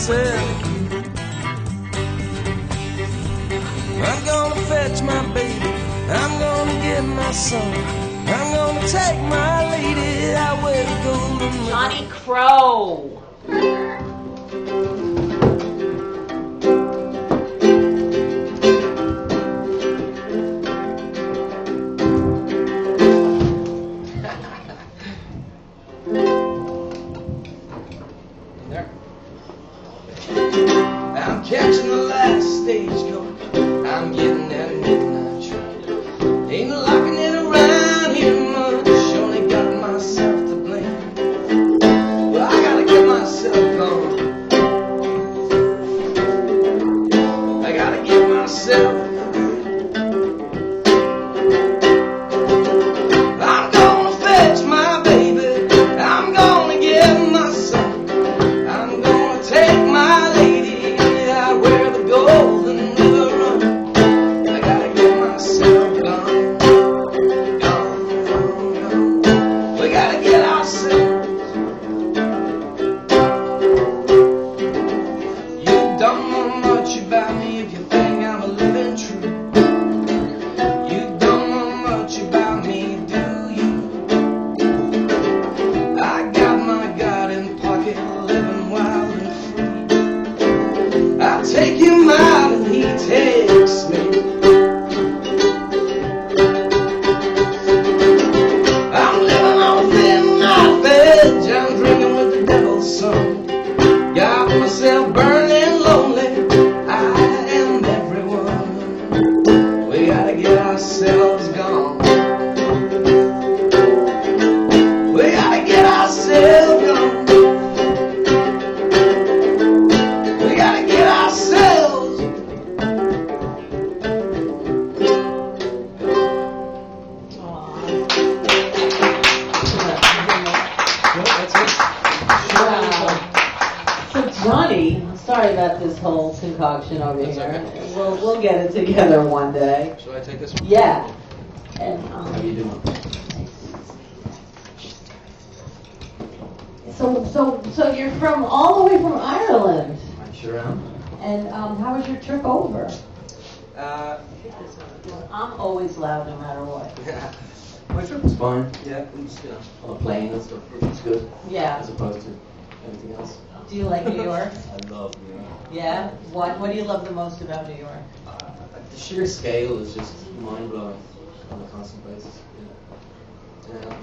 myself. I'm gonna fetch my baby, I'm gonna get my son, I'm gonna take my lady out where the golden JoNNy CroW. I'm catching the last stagecoach, I'm getting that midnight train. Ain't locking it around here much, only got myself to blame. Well, I gotta get myself gone. I gotta get myself. I'm gonna fetch my baby, I'm gonna get my son, I'm gonna take my lady out where the golden river runs. I gotta get myself gone, gone, gone, gone. We gotta get ourselves. You don't know much about me if you think I'm a living true. You don't know much about me, do you? I got my God in pocket, living wild and free. I take him out and he takes me. I'm living on thin knife-edge, I'm drinking with the devil's son. Got myself burning lonely, I am everyone. We gotta get ourselves gone. We gotta get ourselves gone. We gotta get ourselves. So JoNNy, sorry about this whole concoction over That's here. okay. We'll get it together one day. Should I take this one? Yeah. And How you doing? so you're from all the way from Ireland. I sure am. And how was your trip over? Uh, I'm always loud no matter what. yeah. My trip was fine. Yeah, it was, on a plane and stuff. It was good. Yeah. As opposed to anything else. Do you like New York? I love New York. Yeah. What do you love the most about New York? The sheer scale is just mind-blowing on a constant basis. Yeah.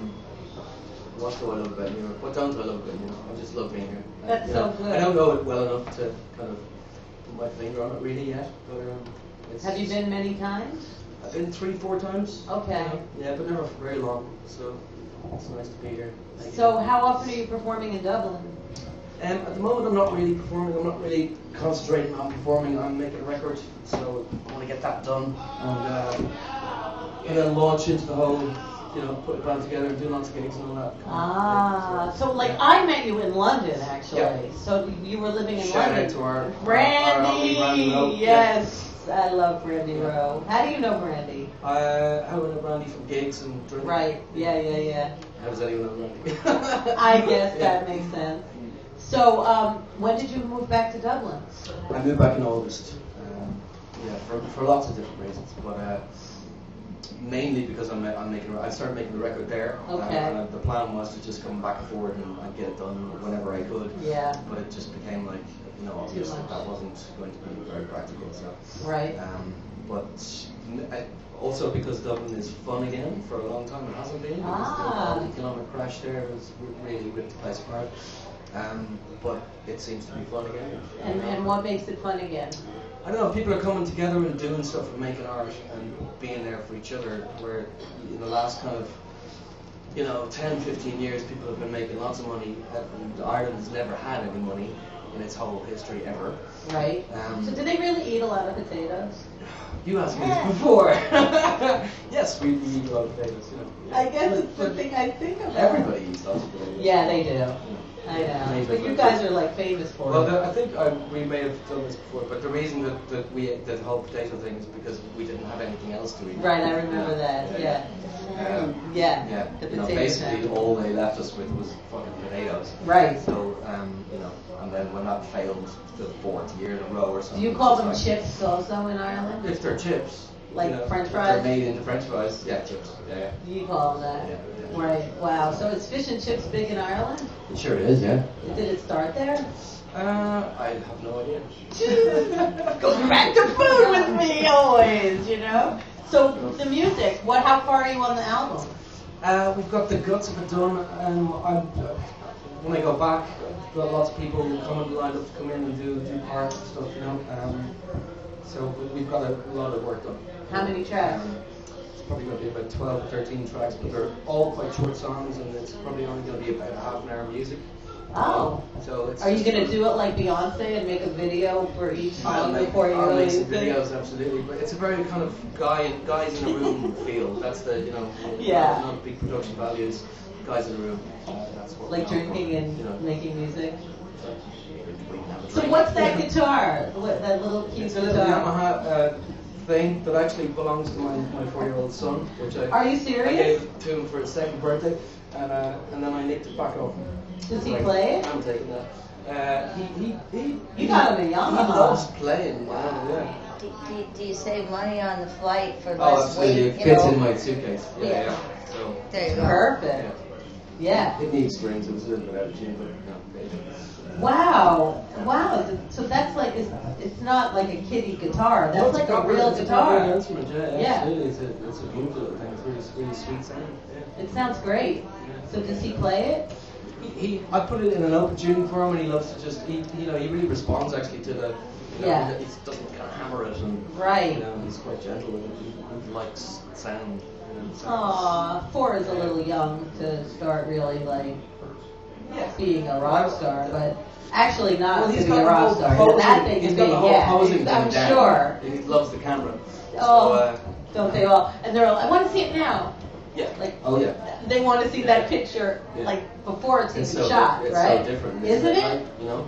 What do I love about New York? What don't I love about New York? I just love being here. That's so good. I don't know it well enough to kind of put my finger on it really yet. But Have you been many times? I've been 3-4 times. Okay. Yeah, but never for very long. So it's nice to be here. So how often are you performing in Dublin? At the moment, I'm not really performing. I'm not really concentrating on performing. I'm making a record, so I want to get that done and then launch into the whole, put a band together and do lots of gigs and all that. So like I met you in London actually. Yeah. So you were living in Shout London. out to our Brandy. Brandy Rowe. Yes, I love Brandy Rowe. How do you know Brandy? How do I know Brandy from gigs and drinking? Right. Yeah. How does anyone know Brandy? I guess that makes sense. So when did you move back to Dublin? I moved back in August. For lots of different reasons, but mainly because I started making the record there. Okay. And the plan was to just come back and forward and I'd get it done whenever I could. Yeah. But it just became like, obvious that wasn't going to be very practical. So. Right. But also because Dublin is fun again. For a long time it hasn't been. Because the economic crash there was really ripped the place apart. But it seems to be fun again. And what makes it fun again? I don't know, people are coming together and doing stuff and making art and being there for each other, where in the last kind of, 10, 15 years people have been making lots of money, and Ireland's never had any money in its whole history ever. Right. So do they really eat a lot of potatoes? You asked me this before. Yes, we eat a lot of potatoes, I guess it's the thing I think about. Everybody eats lots of potatoes. Yeah, they do. I know. Amazing. But you guys are like famous for Well, it. I think we may have done this before, but the reason that we ate the whole potato thing is because we didn't have anything else to eat. Right, I remember that. Yeah. Yeah. The You know, potato basically sack. all they left us with was fucking potatoes. Right. So, you know, and then when that failed the 4th year in a row or something. Do you call it's them like- chips also in Ireland? If they're chips. Like you know, French if fries? They're made into French fries. Yeah, chips. Yeah. You call them that? Yeah. Right. Wow. So is fish and chips big in Ireland? It sure is, yeah. Did it start there? I have no idea. Goes back to food with me always, you know. So the music. How far are you on the album? We've got the guts of it done. When I go back, I've got lots of people coming lined up to come in and do part stuff, you know. So we've got a lot of work done. How many tracks? It's probably going to be about 12 or 13 tracks, but they're all quite short songs, and it's probably only going to be about a half an hour of music. Oh. So it's Are you going to do it like Beyonce and make a video for each song before you I'll make release some it? videos, absolutely. But it's a very kind of guys in a room feel. That's the, you know, Yeah. not big production values. Guys in a room. That's what Like we're known drinking for, and you know. making music? We can have a So drink. what's that guitar? That little cute It's a little guitar? Yamaha thing that actually belongs to my 4-year-old son, which Are you I serious? gave to him for his 2nd birthday, and then I nicked it back off him. Does he play it? I'm taking that. You got him a He Yamaha. loves playing. Yeah. Do you save money on the flight for Oh, less absolutely. weight? It You fits know? in my suitcase. Yeah. Yeah. So. There you go. Perfect. Yeah. It needs strings. It was a little bit out of tune, but no. Wow. Wow. So that's like, it's not like a kiddie guitar. That's like a real It's a real guitar. instrument. Yeah. Yeah. Absolutely. It's a beautiful little thing. It's really sweet sound. Yeah. It sounds great. So does he play it? I put it in an open tuning for him, and he loves to just, he really responds actually to the, you know, Yeah. he doesn't kind of hammer it, and Right. you know, he's quite gentle with it. He likes sound. Aw, 4 is a little young to start really like being a rock star, but actually not Well, to he's be got a the rock whole star. posing, That thing he's can got be, the whole posing thing I'm down. sure. He loves the camera. Oh, So, don't they all? And they're all, I want to see it now. yeah. Like, Oh yeah. they want to see that picture Yeah. like before it's It's even so shot, it's right? so different, Isn't it? Like, you know.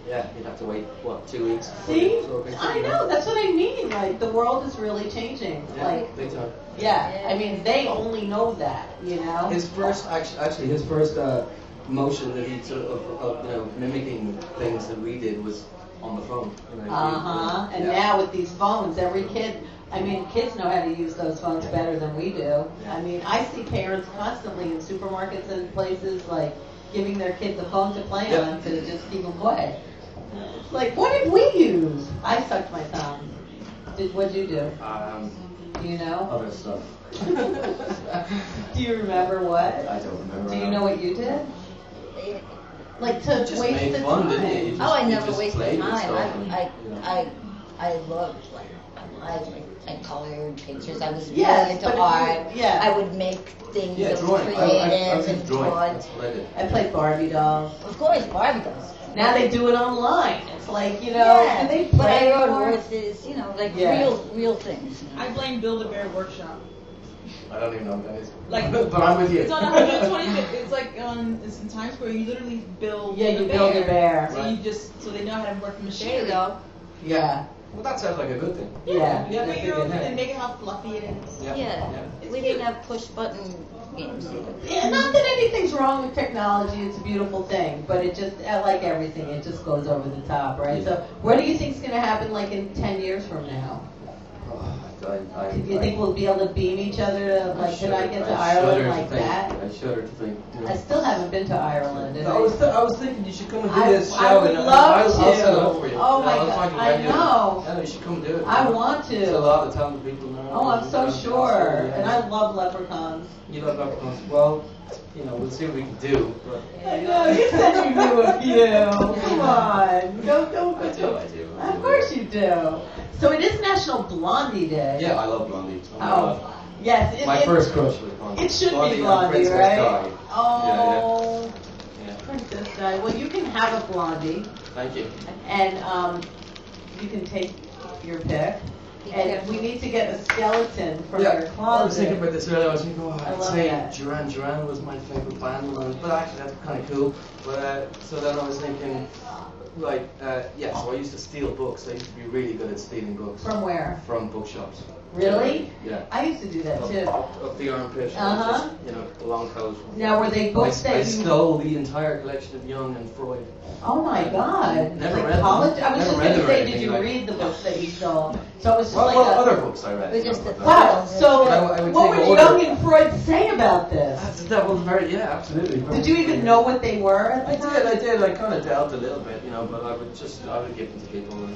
Yeah, you'd have to wait 2 weeks. before See, you saw a picture, I you know. That's what I mean. Like the world is really changing. Yeah, Like, big time. yeah. I mean, they only know that, you know. His first, actually, his first motion that he sort of, you know, mimicking things that we did was on the phone. You know, And now with these phones, every kid, I mean, kids know how to use those phones better than we do. I mean, I see parents constantly in supermarkets and places like giving their kids a phone to play Yeah. on to just keep them quiet. It's like, what did we use? I sucked my thumb. What'd you do? Do you know? Other stuff. Do you remember what? I don't remember. Do you know what you did? Like to You just waste made the fun, time. didn't you? You just- Oh, I you never just wasted played with time. stuff and, you know. I loved I colored pictures. I was Yes, really into but if art. you- yeah. I would make things Yeah, that was drawing. creative I've and drawing. thought. That's what I did. I played Barbie dolls. Of course, Barbie does. Now they do it online. It's like, you know, Yeah, do they but I play wrote more? horses, you know, like Yeah. real things. I blame Build-A-Bear Workshop. I don't even know what that is. Like, but I'm with you. It's on 125th. It's like it's in Times Square. You literally build. Yeah, you build a bear. So you so they know how to work the There machinery. you go. Yeah. Well, that sounds like a good thing. Yeah. Yeah, Yeah, but you yeah. and make it how fluffy it is. Yeah, It's we cute. didn't have push button games either. Yeah, not that anything's wrong with technology, it's a beautiful thing, but it just, like everything, it just goes over the top, right? So what do you think's going to happen like in 10 years from now? Do you think we'll be able to beam each other to, like, can I get to Ireland like that? I shudder to think. You know. I still haven't been to Ireland. and I was thinking you should come and do I- this show. I would and love I'll set it to. up for you. Oh my I'll God, find you I venue. know. Yeah, you should come do it. I want to. There's a lot of talented people now. Oh, I'm so sure. Yeah. And I love leprechauns. You love leprechauns. Well, you know, we'll see what we can do. But I know, you said you knew a few. Come on. Go I do. Of course you do. So it is National Blondie Day. Yeah, I love Blondie. Oh, yes. My first crush was Blondie. It should Blondie be and Blondie, Princess right? Di. Oh, Yeah. Princess Di. Well, you can have a Blondie, Thank you. and you can take your pick. And we need to get a skeleton from your I was closet. thinking about this earlier. I was thinking, I I'd love say that. Duran was my favorite band, but actually that's kind of cool. But so then I was thinking, like, so I used to steal books. I used to be really good at stealing books. From where? From bookshops. Really? Yeah. I used to do that too. Up the armpit. Uh-huh. Just, a long coat. Now, were they books that I you... stole the entire collection of Jung and Freud. Oh my God! Never Like read them. college? I was Never just read going to them or say, did anything, you like- read the books that you stole? So it was just Well, like other books I read. We're just the- Wow. So I would what take would order. Jung and Freud say about this? That was very, absolutely. Did you even know what they were at the time? I did. I kind of delved a little bit, but I would give them to people.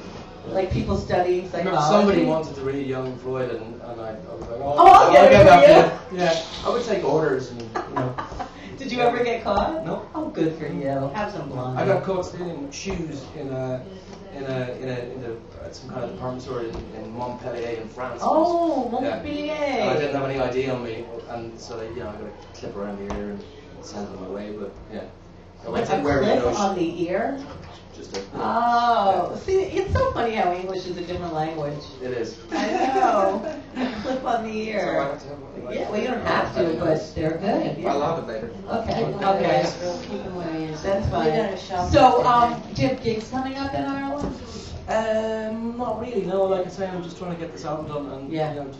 Like people studying I psychology? remember somebody wanted to read Jung and Freud, and I was like, I'll get it that for for you. Yeah, I would take orders, and Did you ever get caught? No. Oh, good for you. Have some blonde. I got caught stealing shoes in some kind of department store in Montpellier in France. Oh, Yeah. Montpellier. And I didn't have any ID on me, and so I got a clip around the ear and sent them away. But yeah, I Like a didn't wear clip no on the ear? Just a. Oh, see, it's so funny how English is a different language. It is. I know. A clip on the So I ear. have to have one, like- Yeah, well, you don't have to, but they're good. Yeah. I'll have it later. Okay, Keep them okay. Keep them where you That's We got a fine. shop So, right do you have gigs coming up in Ireland? Not really. No, like I say, I'm just trying to get this album done, and Yeah. trying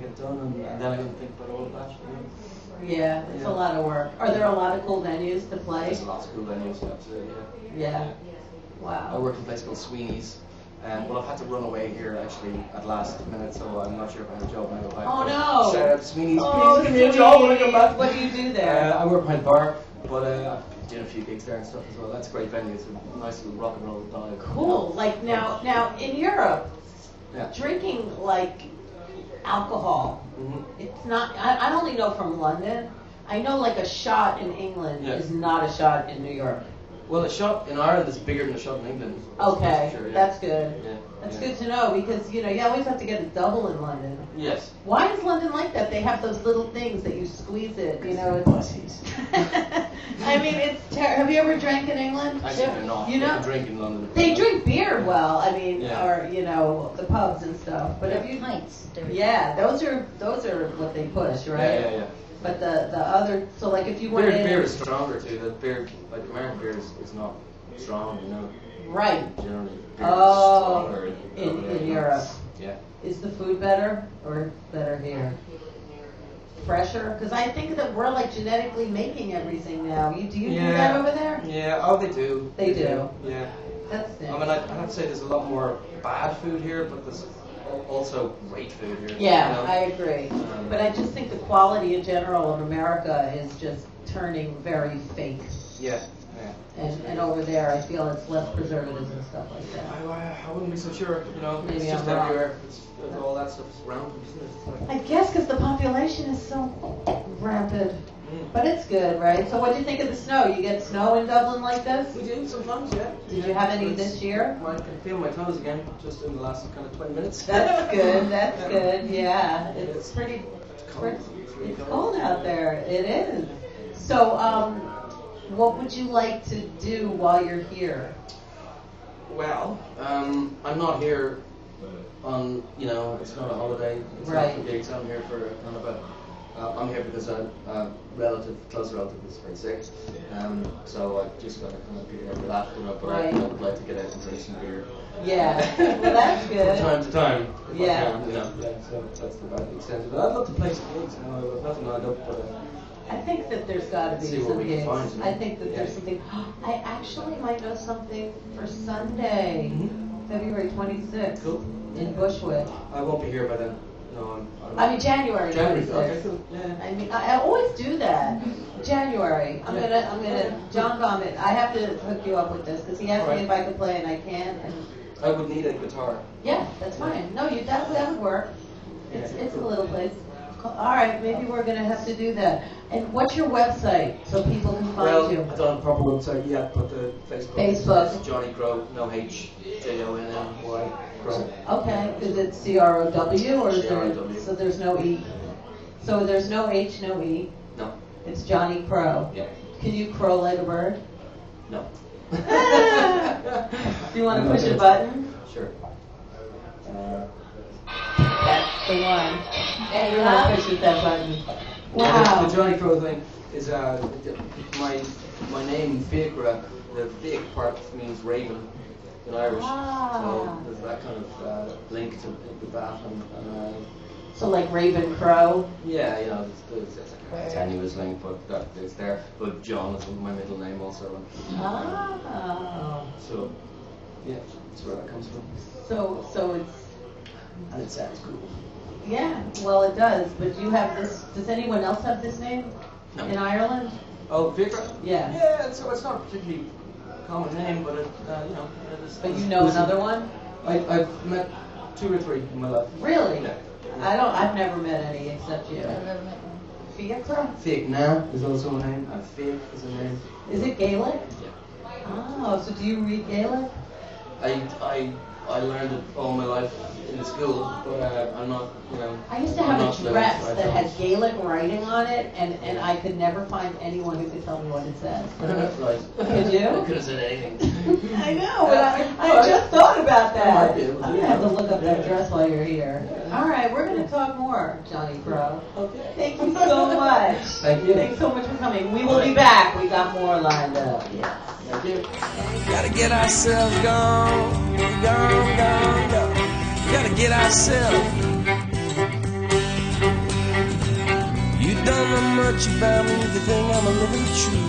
to get it done, and then I can think about all of that. Yeah, it's a Yeah. lot of work. Are there a lot of cool venues to play? There's lots of cool venues, absolutely. Yeah. I Wow. work in a place called Sweeney's. Well, I've had to run away here actually at last minute, so I'm not sure if I have a job when I go back. Oh, But no. Shout out to Sweeney's. Oh, Please give me a job when I come back. What do you do there? I work behind the bar, but I've been doing a few gigs there and stuff as well. That's a great venue. It's a nice little rock and roll dive. Cool. Like now in Europe, Yeah. drinking like alcohol. Mhm. It's not. I only know from London. I know like a shot in England Yeah. is not a shot in New York. Well, a shot in Ireland is bigger than a shot in England. Okay, That's for sure, yeah. that's good. Yeah. That's yeah. good to know because you always have to get a double in London. Yes. Why is London like that? They have those little things that you squeeze it. It's Pussies. I mean, it's have you ever drank in England? Actually, they're not. You They know, can drink in London. they drink beer well. I mean, Yeah. or the pubs and stuff. But have you? Pints. Yeah, those are what they push, right? Yeah. But the other, so like if you went in, Beer is stronger too. The beer, like American beer, is not strong. right? Generally, beer Oh, is stronger in Europe. Yeah. Is the food better or better here? Fresher? Because I think that we're like genetically making everything now. Do you do that over there? Yeah. Oh, they do. They do. Yeah. That's I nice. mean, I have to say there's a lot more bad food here, but there's also great food here. Yeah, you know? I agree. But I just think the quality in general of America is just turning very fake. Yeah. And over there, I feel it's less preservatives and stuff like that. I wouldn't be so sure. Maybe It's just I'm wrong. everywhere. All that stuff is around, isn't it? It's like- I guess because the population is so rapid. But it's good, right? So what do you think of the snow? You get snow in Dublin like this? We do sometimes, yeah. Did you have any this year? I can feel my toes again, just in the last kind of 20 minutes. That's good. That's good. Yeah, it's pretty. cold. It's cold out there. It is. So, what would you like to do while you're here? Well, I'm not here on, it's not a holiday. It's Right. not for gigs. I'm here for kind of I'm here because a close relative is very sick. So I just got to kind of be there for that, but Right. I would like to get out and drink some beer. Yeah. Well, that's good. From time to time. if I Yeah. can, so that's the bad extent of it. I'd love to play some gigs, I've nothing lined up, but I think that there's got to See be what some we can gigs. find, you know? I think that there's Yeah. something. I actually might know something for Sunday, February 26th, Cool. in Bushwick. I won't be here by then. No, I mean January 26th. Okay, cool. Yeah. I mean, I always do that. January. I'm gonna. John Vomit. I have to hook you up with this because he asked me Alright. if I could play and I can't. And I would need a guitar. yeah, that's fine. No, that would work. It's a little place. All right, maybe we're gonna have to do that. And what's your website so people can find you? I don't have a proper website yet, but the Facebook. Facebook. Is JoNNy CroW, no H, JoNNy, CroW. Okay, is it CROW or is there? CROW. So there's no E. So there's no H, no E. No. It's JoNNy CroW. Yeah. Can you crow like a bird? No. Do you want to push a button? Sure. That's the one. There you Everyone go. pushes that button. Yeah, Wow. the JoNNy CroW thing is my name Fikra. The Fik part means raven in Irish, so there's that kind of link to with that. And So like Raven Crow. yeah, you know, it's like a tenuous link, but that it's there. But John is my middle name also. Oh. So yeah, that's where that comes from. So it's, And it sounds cool. yeah, well it does, but you have this, does anyone else have this name No. in Ireland? Oh, Fikra? Yeah. Yeah, it's not a particularly common name, but it, you know. But you know another one? I've met 2 or 3 in my life. Really? Yeah. I've never met any except you. I've never met one. Fiacra? Fik Na is also a name, and Fik is a name. Is it Gaelic? Yeah. Oh, so do you read Gaelic? I learned it all my life in school, but I'm not, you know. I used to I'm have not a fluent, dress so I that don't. had Gaelic writing on it, and I could never find anyone who could tell me what it said. Right. Could you? I could have said anything. I know, but I just thought about that. I might be able to. I'm gonna have to look up that dress while you're here. Yeah. All right, we're gonna talk more, JoNNy CroW. Okay. Thank you so much. Thank you. Thanks so much for coming. We will be back. We got more lined up. Yes. Thank you. Gotta get ourselves gone, gone. Gotta get ourselves. You don't know much about me, you think I'm a living tree.